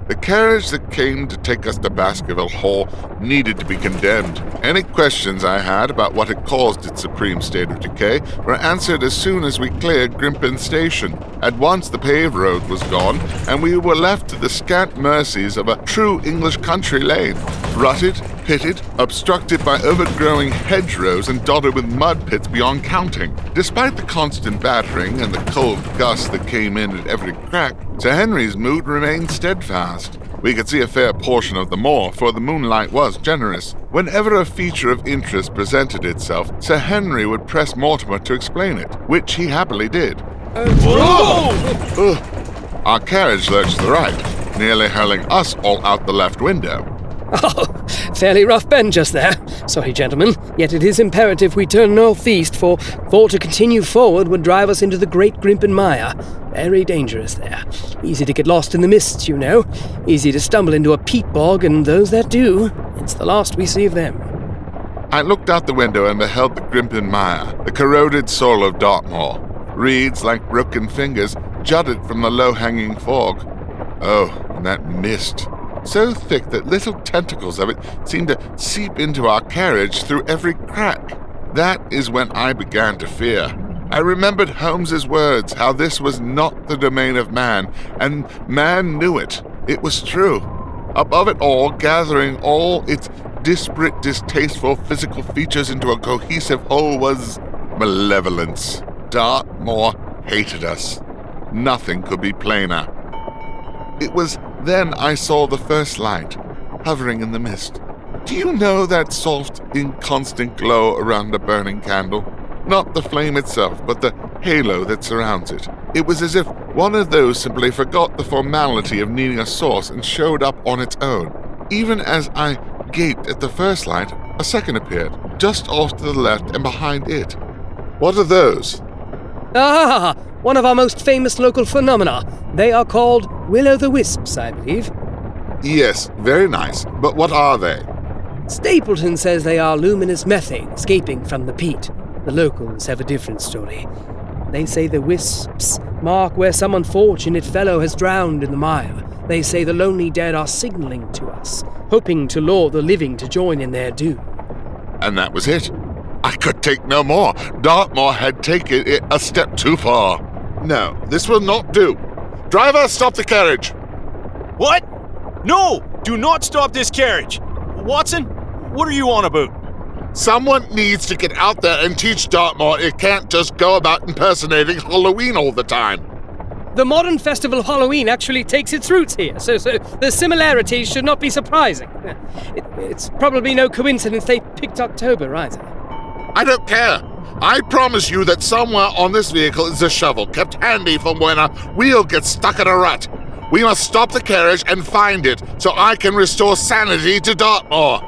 The carriage that came to take us to Baskerville Hall needed to be condemned. Any questions I had about what had caused its supreme state of decay were answered as soon as we cleared Grimpen Station. At once the paved road was gone, and we were left to the scant mercies of a true English country lane, rutted, pitted, obstructed by overgrowing hedgerows and dotted with mud pits beyond counting. Despite the constant battering and the cold gusts that came in at every crack, Sir Henry's mood remained steadfast. We could see a fair portion of the moor, for the moonlight was generous. Whenever a feature of interest presented itself, Sir Henry would press Mortimer to explain it, which he happily did. Our carriage lurched to the right, nearly hurling us all out the left window. Oh, fairly rough bend just there. Sorry, gentlemen, yet it is imperative we turn northeast, for to continue forward would drive us into the Great Grimpen Mire. Very dangerous there. Easy to get lost in the mists, you know. Easy to stumble into a peat bog, and those that do, it's the last we see of them. I looked out the window and beheld the Grimpen Mire, the corroded soil of Dartmoor. Reeds, like broken fingers, jutted from the low-hanging fog. Oh, and that mist. So thick that little tentacles of it seemed to seep into our carriage through every crack. That is when I began to fear. I remembered Holmes's words, how this was not the domain of man, and man knew it. It was true. Above it all, gathering all its disparate, distasteful physical features into a cohesive whole was malevolence. Dartmoor hated us. Nothing could be plainer. It was then I saw the first light, hovering in the mist. Do you know that soft, inconstant glow around a burning candle? Not the flame itself, but the halo that surrounds it. It was as if one of those simply forgot the formality of needing a source and showed up on its own. Even as I gaped at the first light, a second appeared, just off to the left and behind it. What are those? Ah, one of our most famous local phenomena. They are called Will-o'-the-wisps, I believe. Yes, very nice. But what are they? Stapleton says they are luminous methane escaping from the peat. The locals have a different story. They say the wisps mark where some unfortunate fellow has drowned in the mire. They say the lonely dead are signaling to us, hoping to lure the living to join in their doom. And that was it. I could take no more. Dartmoor had taken it a step too far. No, this will not do. Driver, stop the carriage. What? No! Do not stop this carriage! Watson, what are you on about? Someone needs to get out there and teach Dartmoor it can't just go about impersonating Halloween all the time. The modern festival of Halloween actually takes its roots here, so the similarities should not be surprising. It's probably no coincidence they picked October, either. I don't care. I promise you that somewhere on this vehicle is a shovel kept handy for when a wheel gets stuck in a rut. We must stop the carriage and find it so I can restore sanity to Dartmoor.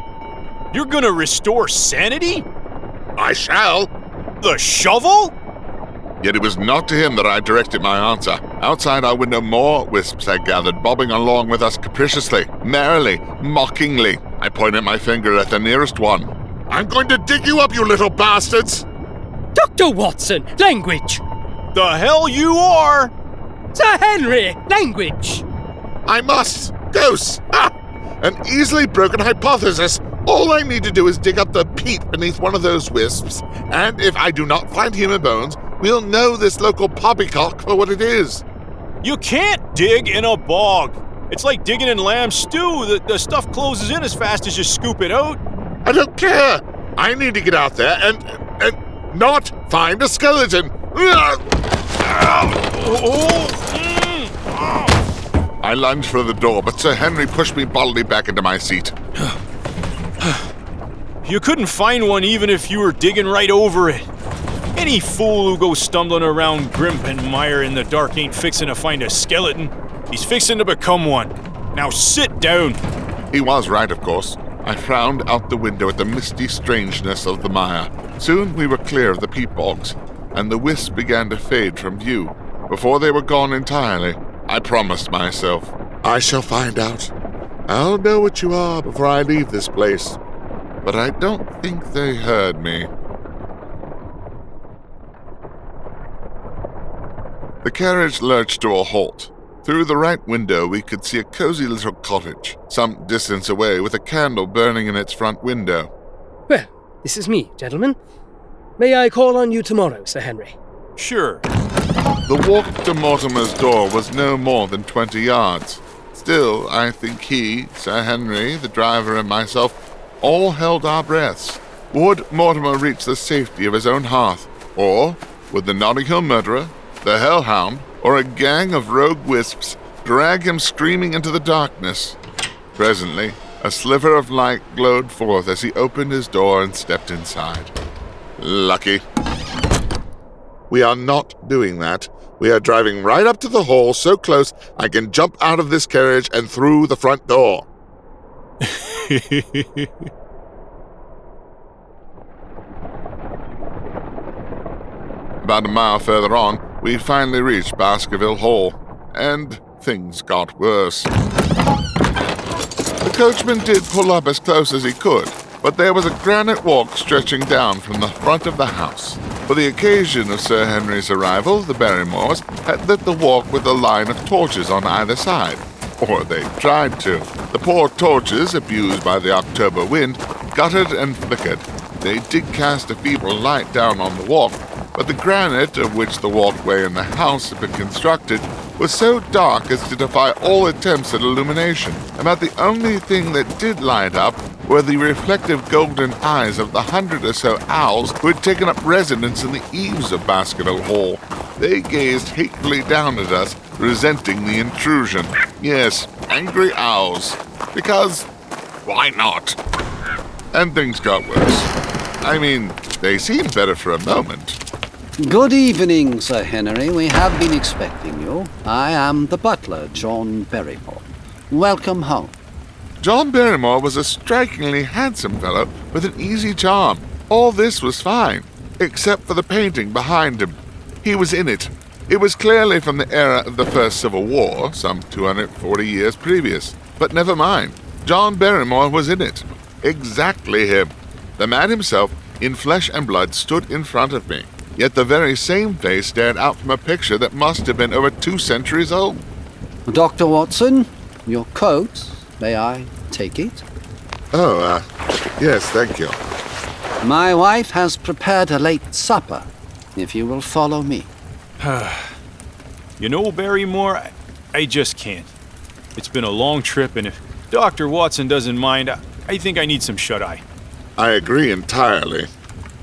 You're gonna restore sanity? I shall. The shovel? Yet it was not to him that I directed my answer. Outside our window more wisps had gathered, bobbing along with us capriciously, merrily, mockingly. I pointed my finger at the nearest one. I'm going to dig you up, you little bastards! Dr. Watson, language! The hell you are! Sir Henry, language! I must! Ghosts! Ah! An easily broken hypothesis! All I need to do is dig up the peat beneath one of those wisps, and if I do not find human bones, we'll know this local poppycock for what it is. You can't dig in a bog. It's like digging in lamb stew. The stuff closes in as fast as you scoop it out. I don't care! I need to get out there and not find a skeleton! I lunged for the door, but Sir Henry pushed me bodily back into my seat. You couldn't find one even if you were digging right over it. Any fool who goes stumbling around Grimpen Mire in the dark ain't fixing to find a skeleton. He's fixing to become one. Now sit down. He was right, of course. I frowned out the window at the misty strangeness of the mire. Soon we were clear of the peat bogs, and the wisps began to fade from view. Before they were gone entirely, I promised myself, I shall find out. I'll know what you are before I leave this place. But I don't think they heard me. The carriage lurched to a halt. Through the right window, we could see a cozy little cottage, some distance away, with a candle burning in its front window. Well, this is me, gentlemen. May I call on you tomorrow, Sir Henry? Sure. The walk to Mortimer's door was no more than 20 yards. Still, I think he, Sir Henry, the driver, and myself all held our breaths. Would Mortimer reach the safety of his own hearth? Or would the Notting Hill murderer, the Hell-Hound, or a gang of rogue wisps drag him screaming into the darkness? Presently, a sliver of light glowed forth as he opened his door and stepped inside. Lucky. We are not doing that. We are driving right up to the hall, so close I can jump out of this carriage and through the front door. About a mile further on, we finally reached Baskerville Hall, and things got worse. The coachman did pull up as close as he could, but there was a granite walk stretching down from the front of the house. For the occasion of Sir Henry's arrival, the Barrymores had lit the walk with a line of torches on either side. Or they tried to. The poor torches, abused by the October wind, guttered and flickered. They did cast a feeble light down on the walk, but the granite of which the walkway and the house had been constructed was so dark as to defy all attempts at illumination. About the only thing that did light up were the reflective golden eyes of the 100 or so owls who had taken up residence in the eaves of Baskerville Hall. They gazed hatefully down at us, resenting the intrusion. Yes, angry owls. Because, why not? And things got worse. I mean, they seemed better for a moment. Good evening, Sir Henry. We have been expecting you. I am the butler, John Barrymore. Welcome home. John Barrymore was a strikingly handsome fellow with an easy charm. All this was fine, except for the painting behind him. He was in it. It was clearly from the era of the First Civil War, some 240 years previous. But never mind. John Barrymore was in it. Exactly him. The man himself, in flesh and blood, stood in front of me. Yet the very same face stared out from a picture that must have been over 2 centuries old. Dr. Watson, your coat, may I take it? Oh, yes, thank you. My wife has prepared a late supper, if you will follow me. You know, Barrymore, I just can't. It's been a long trip, and if Dr. Watson doesn't mind, I think I need some shut-eye. I agree entirely.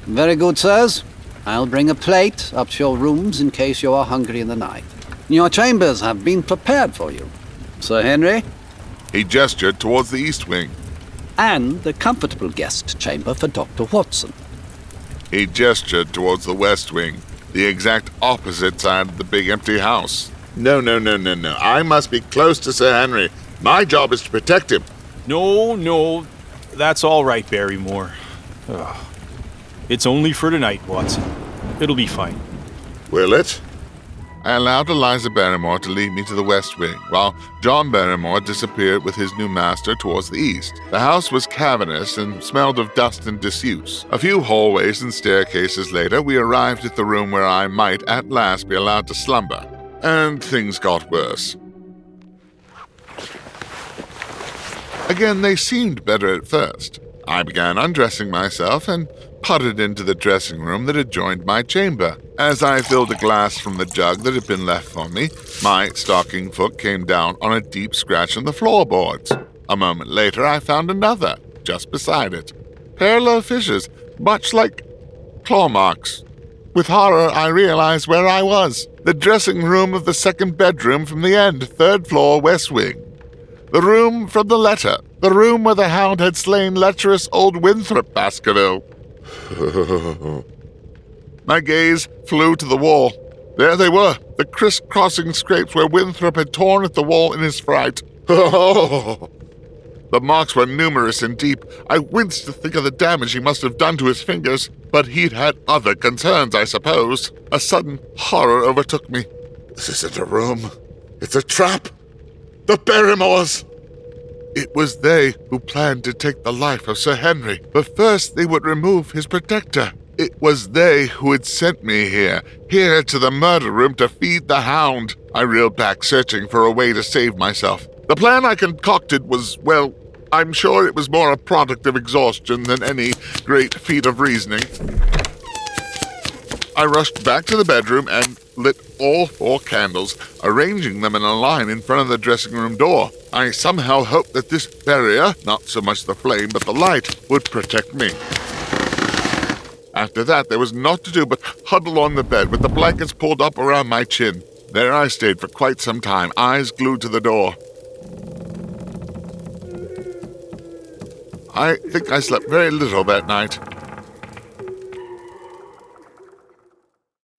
Very good, sirs. I'll bring a plate up to your rooms in case you are hungry in the night. Your chambers have been prepared for you. Sir Henry? He gestured towards the east wing. And the comfortable guest chamber for Dr. Watson. He gestured towards the west wing, the exact opposite side of the big empty house. No. I must be close to Sir Henry. My job is to protect him. No, that's all right, Barrymore. Ugh. It's only for tonight, Watson. It'll be fine. Will it? I allowed Eliza Barrymore to lead me to the west wing, while John Barrymore disappeared with his new master towards the east. The house was cavernous and smelled of dust and disuse. A few hallways and staircases later, we arrived at the room where I might at last be allowed to slumber. And things got worse. Again, they seemed better at first. I began undressing myself and putted into the dressing room that adjoined my chamber. As I filled a glass from the jug that had been left for me, my stocking foot came down on a deep scratch in the floorboards. A moment later, I found another, just beside it. Parallel fissures, much like claw marks. With horror, I realized where I was. The dressing room of the second bedroom from the end, 3rd floor, west wing. The room from the letter. The room where the hound had slain lecherous old Winthrop Baskerville. My gaze flew to the wall. There they were, the crisscrossing scrapes where Winthrop had torn at the wall in his fright. The marks were numerous and deep. I winced to think of the damage he must have done to his fingers, but he'd had other concerns, I suppose. A sudden horror overtook me. This isn't a room. It's a trap. The Barrymores! It was they who planned to take the life of Sir Henry, but first they would remove his protector. It was they who had sent me here to the murder room to feed the hound. I reeled back, searching for a way to save myself. The plan I concocted was, well, I'm sure it was more a product of exhaustion than any great feat of reasoning. I rushed back to the bedroom and lit all 4 candles, arranging them in a line in front of the dressing room door. I somehow hoped that this barrier, not so much the flame but the light, would protect me. After that, there was naught to do but huddle on the bed with the blankets pulled up around my chin. There I stayed for quite some time, eyes glued to the door. I think I slept very little that night.